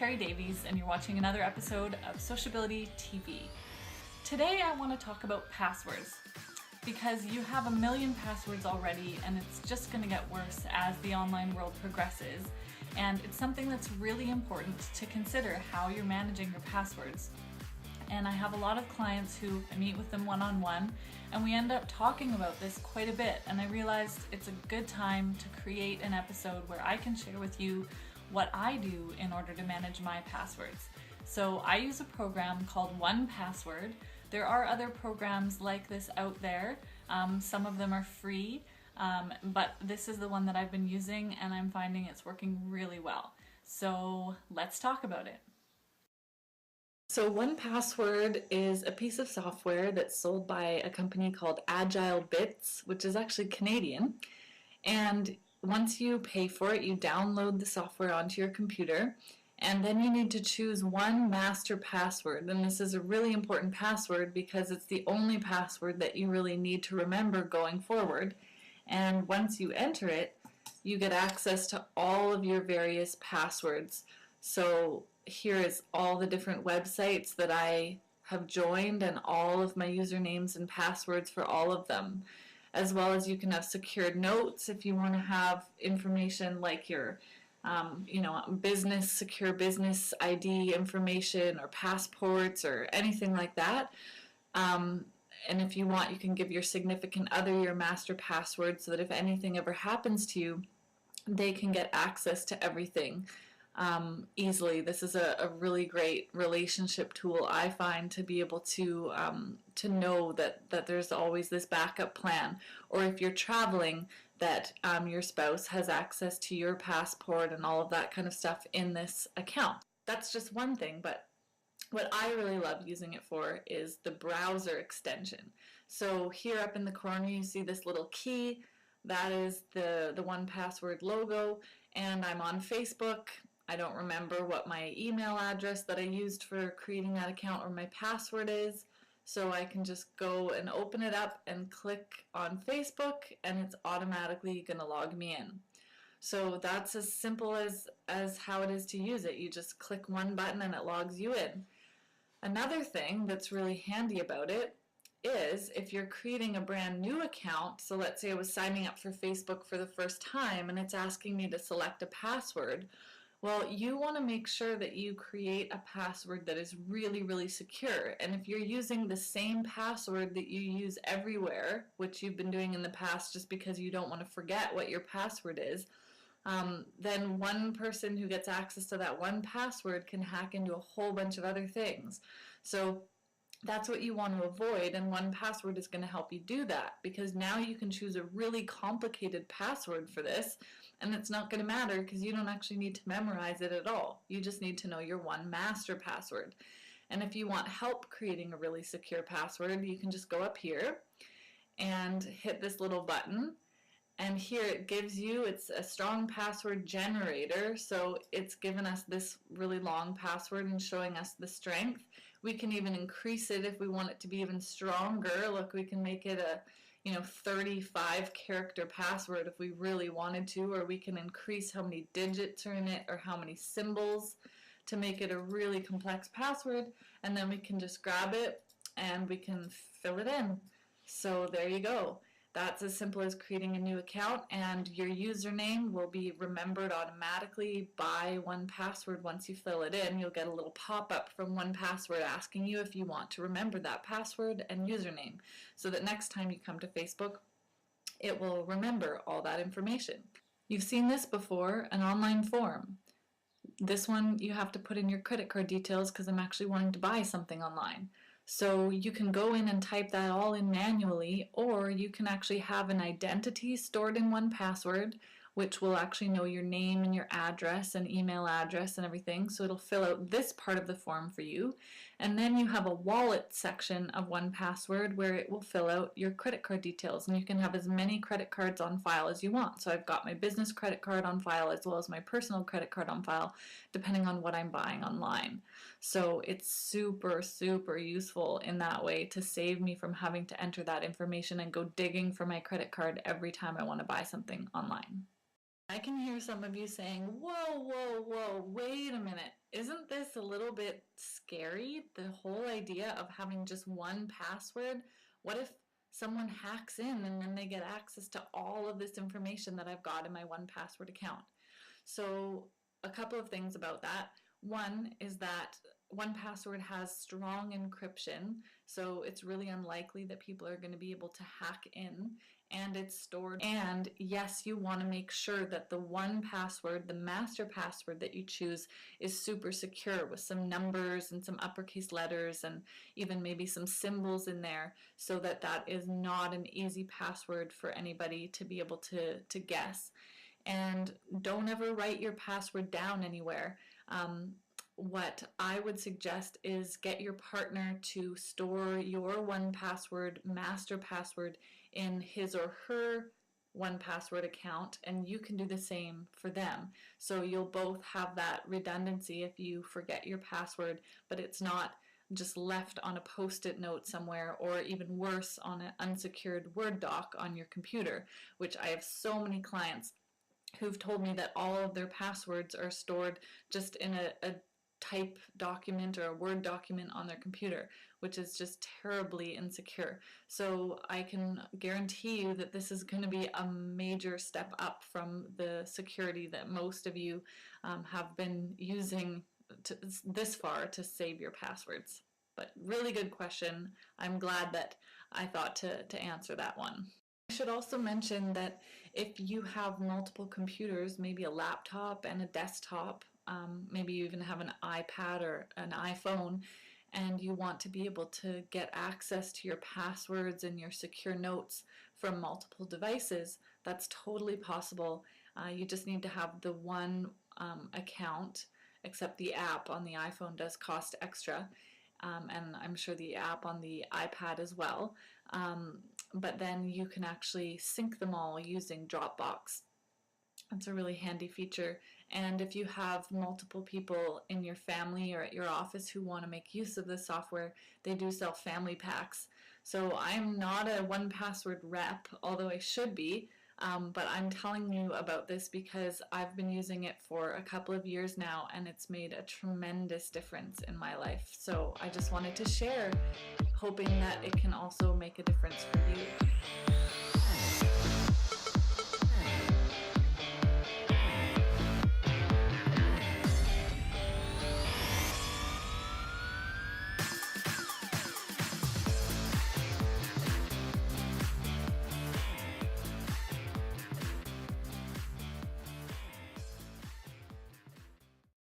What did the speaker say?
Carrie Davies, and you're watching another episode of Sociability TV. Today I want to talk about passwords, because you have a million passwords already and it's just going to get worse as the online world progresses, and it's something that's really important to consider how you're managing your passwords. And I have a lot of clients who I meet with them one-on-one, and we end up talking about this quite a bit, and I realized it's a good time to create an episode where I can share with you what I do in order to manage my passwords. So I use a program called 1Password. There are other programs like this out there. Some of them are free, but this is the one that I've been using and I'm finding it's working really well. So let's talk about it. So 1Password is a piece of software that's sold by a company called Agile Bits, which is actually Canadian. And once you pay for it, you download the software onto your computer, and then you need to choose one master password. And this is a really important password because it's the only password that you really need to remember going forward. And once you enter it, you get access to all of your various passwords. So here is all the different websites that I have joined and all of my usernames and passwords for all of them. As well as you can have secured notes if you want to have information like your secure business ID information or passports or anything like that. And if you want, you can give your significant other your master password so that if anything ever happens to you, they can get access to everything easily. This is a really great relationship tool, I find, to be able to know that there's always this backup plan, or if you're traveling, that your spouse has access to your passport and all of that kind of stuff in this account. That's just one thing, but what I really love using it for is the browser extension. So here up in the corner you see this little key. That is the 1Password logo, and I'm on Facebook. I don't remember what my email address that I used for creating that account or my password is, so I can just go and open it up and click on Facebook, and it's automatically going to log me in. So that's as simple as how it is to use it. You just click one button and it logs you in. Another thing that's really handy about it is if you're creating a brand new account, so let's say I was signing up for Facebook for the first time and it's asking me to select a password. Well, you want to make sure that you create a password that is really, really secure. And if you're using the same password that you use everywhere, which you've been doing in the past just because you don't want to forget what your password is, then one person who gets access to that 1Password can hack into a whole bunch of other things. So that's what you want to avoid, and 1Password is going to help you do that, because now you can choose a really complicated password for this, and it's not going to matter because you don't actually need to memorize it at all. You just need to know your one master password. And if you want help creating a really secure password, you can just go up here and hit this little button. And here it gives you, it's a strong password generator, so it's given us this really long password and showing us the strength. We can even increase it if we want it to be even stronger. Look, we can make it a 35 character password if we really wanted to, or we can increase how many digits are in it or how many symbols to make it a really complex password, and then we can just grab it and we can fill it in. So there you go. That's as simple as creating a new account, and your username will be remembered automatically by 1Password. Once you fill it in, you'll get a little pop-up from 1Password asking you if you want to remember that password and username, so that next time you come to Facebook, it will remember all that information. You've seen this before, an online form. This one you have to put in your credit card details because I'm actually wanting to buy something online. So you can go in and type that all in manually, or you can actually have an identity stored in 1Password, which will actually know your name and your address and email address and everything. So it'll fill out this part of the form for you. And then you have a wallet section of 1Password where it will fill out your credit card details, and you can have as many credit cards on file as you want. So I've got my business credit card on file as well as my personal credit card on file, depending on what I'm buying online. So it's super, super useful in that way to save me from having to enter that information and go digging for my credit card every time I want to buy something online. I can hear some of you saying, whoa, whoa, whoa, wait a minute. Isn't this a little bit scary? The whole idea of having just one password? What if someone hacks in and then they get access to all of this information that I've got in my 1Password account? So a couple of things about that. One is that 1Password has strong encryption, so it's really unlikely that people are going to be able to hack in, and it's stored. And yes, you want to make sure that the 1Password, the master password that you choose, is super secure with some numbers and some uppercase letters and even maybe some symbols in there, so that that is not an easy password for anybody to be able to guess. And don't ever write your password down anywhere. What I would suggest is get your partner to store your 1Password master password in his or her 1Password account, and you can do the same for them. So you'll both have that redundancy if you forget your password, but it's not just left on a post-it note somewhere, or even worse, on an unsecured Word doc on your computer, which I have so many clients who've told me that all of their passwords are stored just in a type document or a Word document on their computer, which is just terribly insecure. So I can guarantee you that this is going to be a major step up from the security that most of you have been using this far to save your passwords. But really good question. I'm glad that I thought to answer that one. I should also mention that if you have multiple computers, maybe a laptop and a desktop, maybe you even have an iPad or an iPhone, and you want to be able to get access to your passwords and your secure notes from multiple devices, that's totally possible. You just need to have the one account, except the app on the iPhone does cost extra. And I'm sure the app on the iPad as well. But then you can actually sync them all using Dropbox. That's a really handy feature. And if you have multiple people in your family or at your office who want to make use of this software, they do sell family packs. So I'm not a 1Password rep, although I should be. But I'm telling you about this because I've been using it for a couple of years now, and it's made a tremendous difference in my life. So I just wanted to share, hoping that it can also make a difference for you.